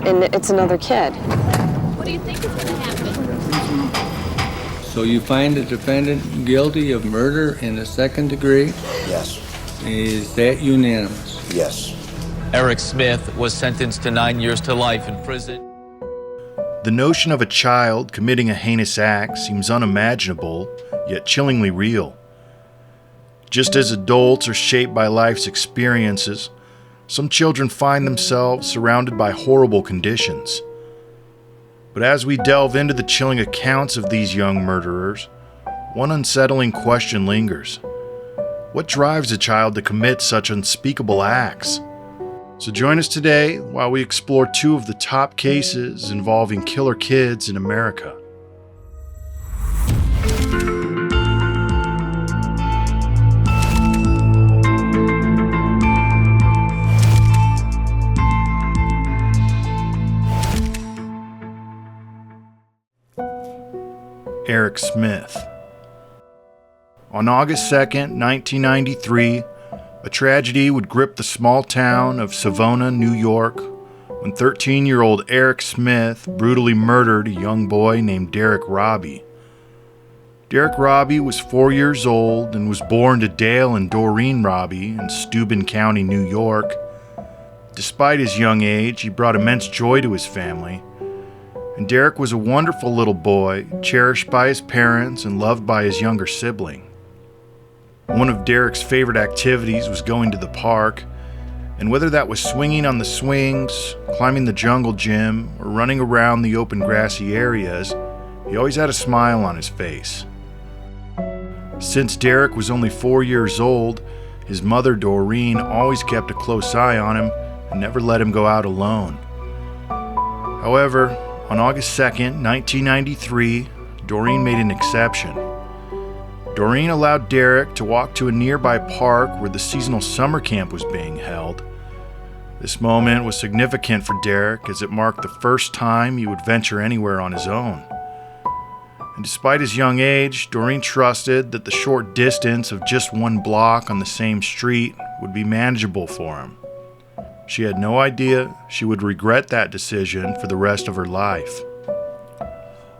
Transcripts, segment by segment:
and it's another kid. What do you think is going to happen? So you find the defendant guilty of murder in the second degree? Yes. Is that unanimous? Yes. Eric Smith was sentenced to 9 years to life in prison. The notion of a child committing a heinous act seems unimaginable, yet chillingly real. Just as adults are shaped by life's experiences, some children find themselves surrounded by horrible conditions. But as we delve into the chilling accounts of these young murderers, one unsettling question lingers. What drives a child to commit such unspeakable acts? So join us today while we explore two of the top cases involving killer kids in America. Eric Smith. On August 2nd, 1993, a tragedy would grip the small town of Savona, New York, when 13-year-old Eric Smith brutally murdered a young boy named Derek Robbie. Derek Robbie was 4 years old and was born to Dale and Doreen Robbie in Steuben County, New York. Despite his young age, he brought immense joy to his family. And Derek was a wonderful little boy, cherished by his parents and loved by his younger sibling. One of Derek's favorite activities was going to the park, and whether that was swinging on the swings, climbing the jungle gym, or running around the open grassy areas, he always had a smile on his face. Since Derek was only 4 years old, his mother Doreen always kept a close eye on him and never let him go out alone. However, on August 2nd, 1993, Doreen made an exception. Doreen allowed Derek to walk to a nearby park where the seasonal summer camp was being held. This moment was significant for Derek as it marked the first time he would venture anywhere on his own. And despite his young age, Doreen trusted that the short distance of just one block on the same street would be manageable for him. She had no idea she would regret that decision for the rest of her life.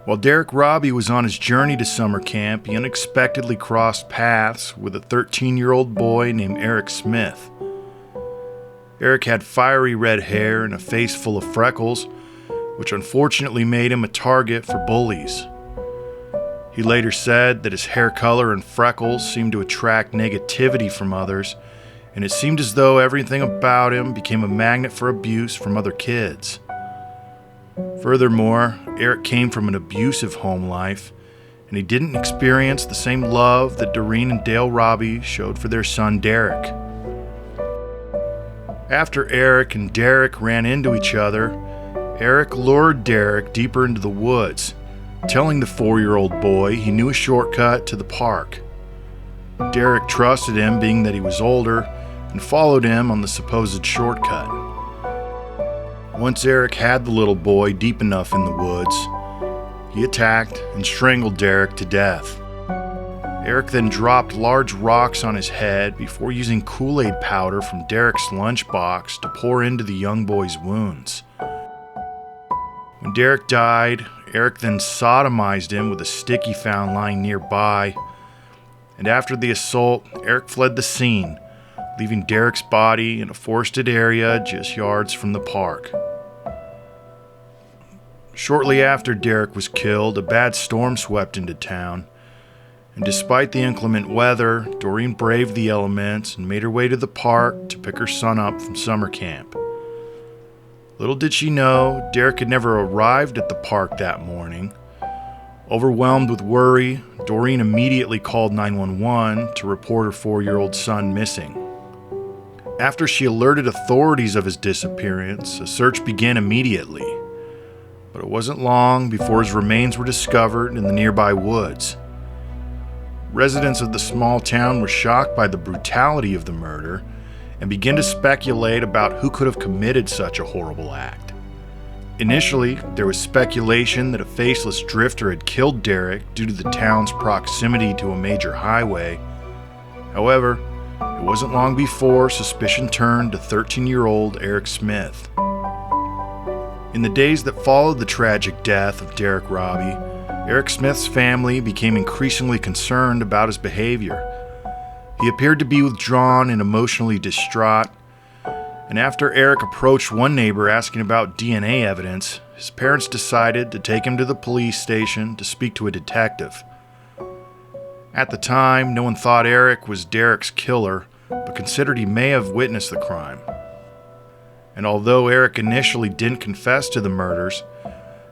While Derek Robbie was on his journey to summer camp, he unexpectedly crossed paths with a 13-year-old boy named Eric Smith. Eric had fiery red hair and a face full of freckles, which unfortunately made him a target for bullies. He later said that his hair color and freckles seemed to attract negativity from others, and it seemed as though everything about him became a magnet for abuse from other kids. Furthermore, Eric came from an abusive home life, and he didn't experience the same love that Doreen and Dale Robbie showed for their son Derek. After Eric and Derek ran into each other, Eric lured Derek deeper into the woods, telling the 4-year-old boy he knew a shortcut to the park. Derek trusted him, being that he was older, and followed him on the supposed shortcut. Once Eric had the little boy deep enough in the woods, he attacked and strangled Derek to death. Eric then dropped large rocks on his head before using Kool-Aid powder from Derek's lunchbox to pour into the young boy's wounds. When Derek died, Eric then sodomized him with a stick he found lying nearby, and after the assault, Eric fled the scene, leaving Derek's body in a forested area just yards from the park. Shortly after Derek was killed, a bad storm swept into town, and despite the inclement weather, Doreen braved the elements and made her way to the park to pick her son up from summer camp. Little did she know, Derek had never arrived at the park that morning. Overwhelmed with worry, Doreen immediately called 911 to report her 4-year-old son missing. After she alerted authorities of his disappearance, a search began immediately. But it wasn't long before his remains were discovered in the nearby woods. Residents of the small town were shocked by the brutality of the murder and began to speculate about who could have committed such a horrible act. Initially, there was speculation that a faceless drifter had killed Derek due to the town's proximity to a major highway. However, it wasn't long before suspicion turned to 13-year-old Eric Smith. In the days that followed the tragic death of Derek Robbie, Eric Smith's family became increasingly concerned about his behavior. He appeared to be withdrawn and emotionally distraught, and after Eric approached one neighbor asking about DNA evidence, his parents decided to take him to the police station to speak to a detective. At the time, no one thought Eric was Derek's killer, but considered he may have witnessed the crime. And although Eric initially didn't confess to the murders,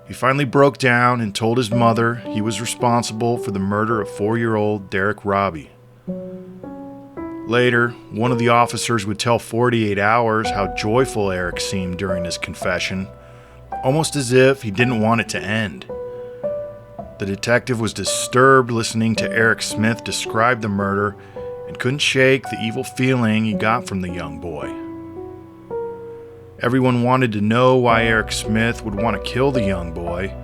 he finally broke down and told his mother he was responsible for the murder of 4-year-old Derek Robbie. Later, one of the officers would tell 48 Hours how joyful Eric seemed during his confession, almost as if he didn't want it to end. The detective was disturbed listening to Eric Smith describe the murder and couldn't shake the evil feeling he got from the young boy. Everyone wanted to know why Eric Smith would want to kill the young boy.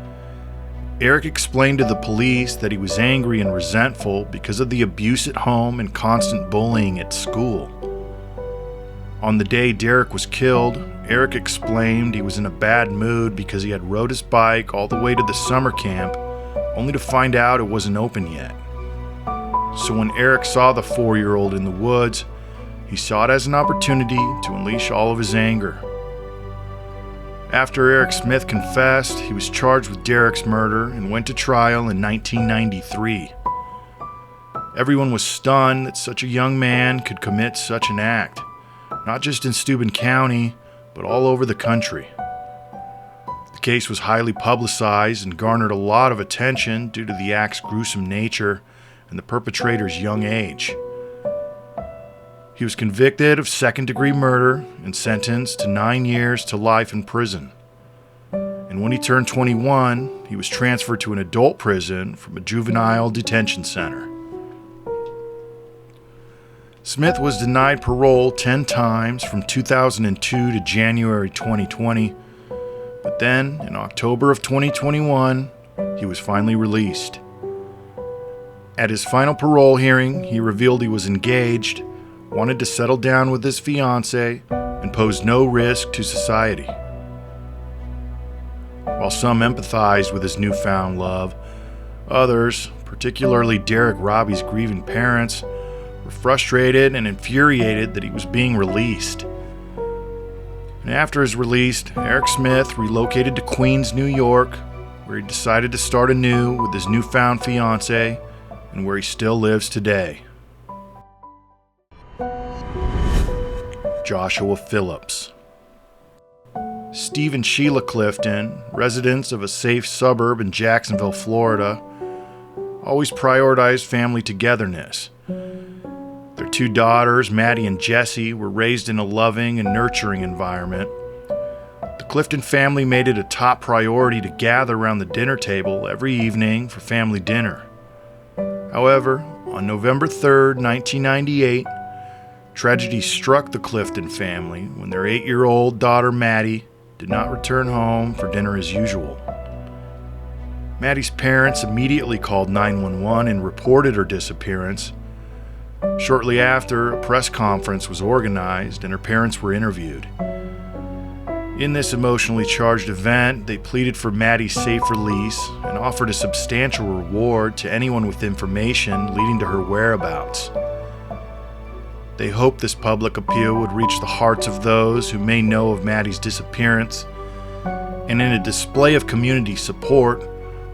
Eric explained to the police that he was angry and resentful because of the abuse at home and constant bullying at school. On the day Derek was killed, Eric explained he was in a bad mood because he had rode his bike all the way to the summer camp, only to find out it wasn't open yet. So when Eric saw the 4-year-old in the woods, he saw it as an opportunity to unleash all of his anger. After Eric Smith confessed, he was charged with Derek's murder and went to trial in 1993. Everyone was stunned that such a young man could commit such an act, not just in Steuben County, but all over the country. The case was highly publicized and garnered a lot of attention due to the act's gruesome nature and the perpetrator's young age. He was convicted of second-degree murder and sentenced to 9 years to life in prison. And when he turned 21, he was transferred to an adult prison from a juvenile detention center. Smith was denied parole 10 times from 2002 to January 2020, but then, in October of 2021, he was finally released. At his final parole hearing, he revealed he was engaged, wanted to settle down with his fiancée, and posed no risk to society. While some empathized with his newfound love, others, particularly Derek Robbie's grieving parents, were frustrated and infuriated that he was being released. And after his release, Eric Smith relocated to Queens, New York, where he decided to start anew with his newfound fiancée, and where he still lives today. Joshua Phillips. Steve and Sheila Clifton, residents of a safe suburb in Jacksonville, Florida, always prioritized family togetherness. Their 2 daughters, Maddie and Jessie, were raised in a loving and nurturing environment. The Clifton family made it a top priority to gather around the dinner table every evening for family dinner. However, on November 3rd, 1998, tragedy struck the Clifton family when their 8-year-old daughter, Maddie, did not return home for dinner as usual. Maddie's parents immediately called 911 and reported her disappearance. Shortly after, a press conference was organized and her parents were interviewed. In this emotionally charged event, they pleaded for Maddie's safe release and offered a substantial reward to anyone with information leading to her whereabouts. They hoped this public appeal would reach the hearts of those who may know of Maddie's disappearance, and in a display of community support,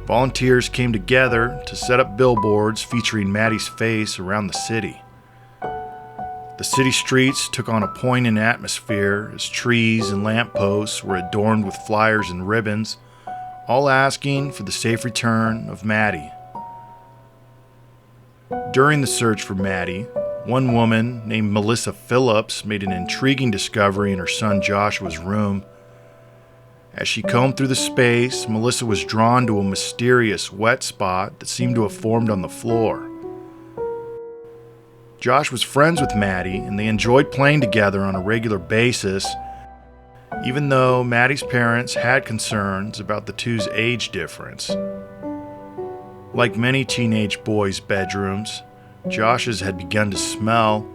volunteers came together to set up billboards featuring Maddie's face around the city. The city streets took on a poignant atmosphere as trees and lampposts were adorned with flyers and ribbons, all asking for the safe return of Maddie. During the search for Maddie, one woman named Melissa Phillips made an intriguing discovery in her son Joshua's room. As she combed through the space, Melissa was drawn to a mysterious wet spot that seemed to have formed on the floor. Josh was friends with Maddie, and they enjoyed playing together on a regular basis, even though Maddie's parents had concerns about the two's age difference. Like many teenage boys' bedrooms, Josh's had begun to smell,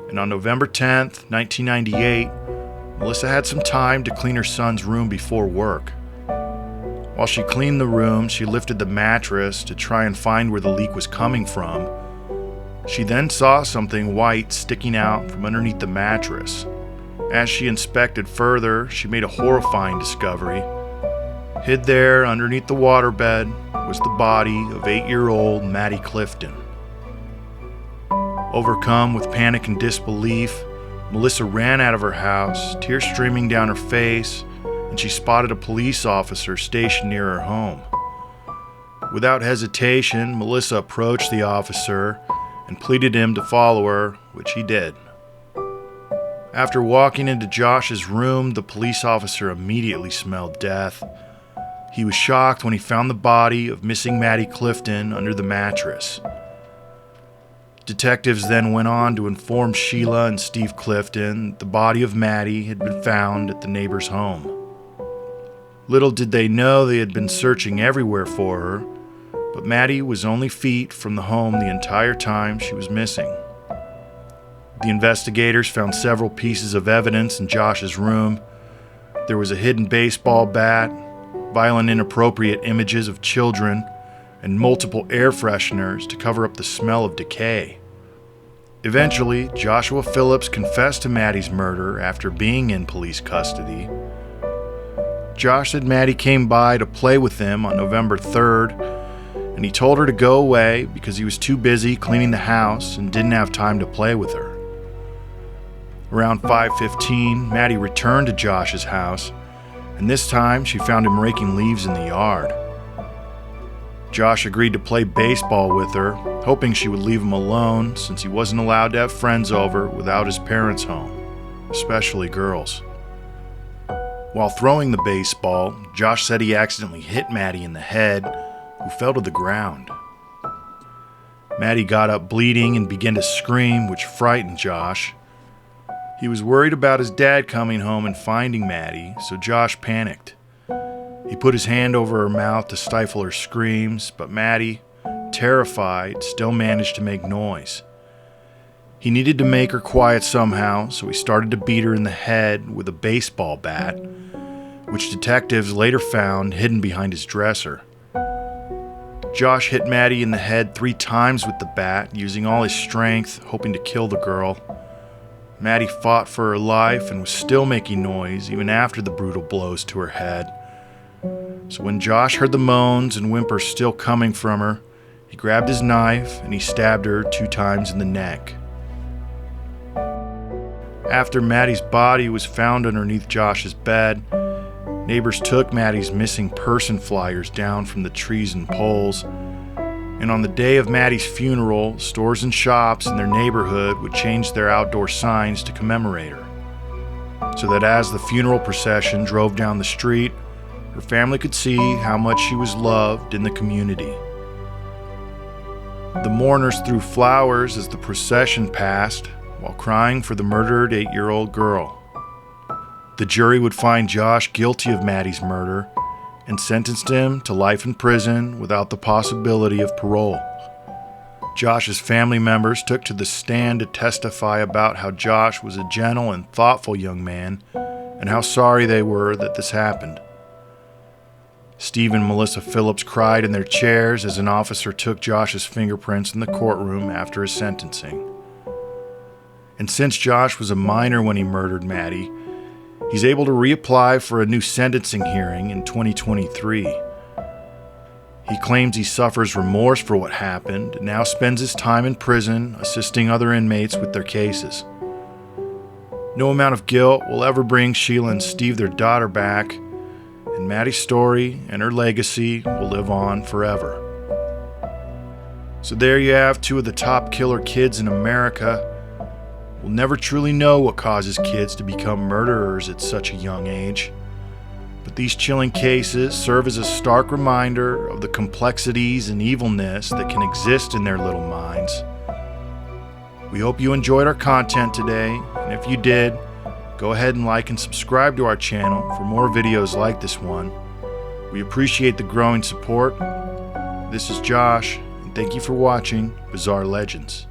and on November 10th, 1998, Melissa had some time to clean her son's room before work. While she cleaned the room, she lifted the mattress to try and find where the leak was coming from. She then saw something white sticking out from underneath the mattress. As she inspected further, she made a horrifying discovery. Hid there underneath the waterbed was the body of 8-year-old Maddie Clifton. Overcome with panic and disbelief, Melissa ran out of her house, tears streaming down her face, and she spotted a police officer stationed near her home. Without hesitation, Melissa approached the officer and pleaded him to follow her, which he did. After walking into Josh's room, the police officer immediately smelled death. He was shocked when he found the body of missing Maddie Clifton under the mattress. Detectives then went on to inform Sheila and Steve Clifton the body of Maddie had been found at the neighbor's home. Little did they know they had been searching everywhere for her, but Maddie was only feet from the home the entire time she was missing. The investigators found several pieces of evidence in Josh's room. There was a hidden baseball bat, violent inappropriate images of children, and multiple air fresheners to cover up the smell of decay. Eventually, Joshua Phillips confessed to Maddie's murder after being in police custody. Josh said Maddie came by to play with him on November 3rd, and he told her to go away because he was too busy cleaning the house and didn't have time to play with her. Around 5:15, Maddie returned to Josh's house, and this time she found him raking leaves in the yard. Josh agreed to play baseball with her, hoping she would leave him alone since he wasn't allowed to have friends over without his parents home, especially girls. While throwing the baseball, Josh said he accidentally hit Maddie in the head, who fell to the ground. Maddie got up bleeding and began to scream, which frightened Josh. He was worried about his dad coming home and finding Maddie, so Josh panicked. He put his hand over her mouth to stifle her screams, but Maddie, terrified, still managed to make noise. He needed to make her quiet somehow, so he started to beat her in the head with a baseball bat, which detectives later found hidden behind his dresser. Josh hit Maddie in the head 3 times with the bat, using all his strength, hoping to kill the girl. Maddie fought for her life and was still making noise even after the brutal blows to her head. So when Josh heard the moans and whimpers still coming from her, he grabbed his knife and he stabbed her 2 times in the neck. After Maddie's body was found underneath Josh's bed, neighbors took Maddie's missing person flyers down from the trees and poles, and on the day of Maddie's funeral, stores and shops in their neighborhood would change their outdoor signs to commemorate her, so that as the funeral procession drove down the street, her family could see how much she was loved in the community. The mourners threw flowers as the procession passed, while crying for the murdered 8-year-old girl. The jury would find Josh guilty of Maddie's murder and sentenced him to life in prison without the possibility of parole. Josh's family members took to the stand to testify about how Josh was a gentle and thoughtful young man and how sorry they were that this happened. Steve and Melissa Phillips cried in their chairs as an officer took Josh's fingerprints in the courtroom after his sentencing. And since Josh was a minor when he murdered Maddie, he's able to reapply for a new sentencing hearing in 2023. He claims he suffers remorse for what happened and now spends his time in prison assisting other inmates with their cases. No amount of guilt will ever bring Sheila and Steve their daughter back, and Maddie's story and her legacy will live on forever. So there you have 2 of the top killer kids in America. We'll never truly know what causes kids to become murderers at such a young age, but these chilling cases serve as a stark reminder of the complexities and evilness that can exist in their little minds. We hope you enjoyed our content today, and if you did, go ahead and like and subscribe to our channel for more videos like this one. We appreciate the growing support. This is Josh, and thank you for watching Bizarre Legends.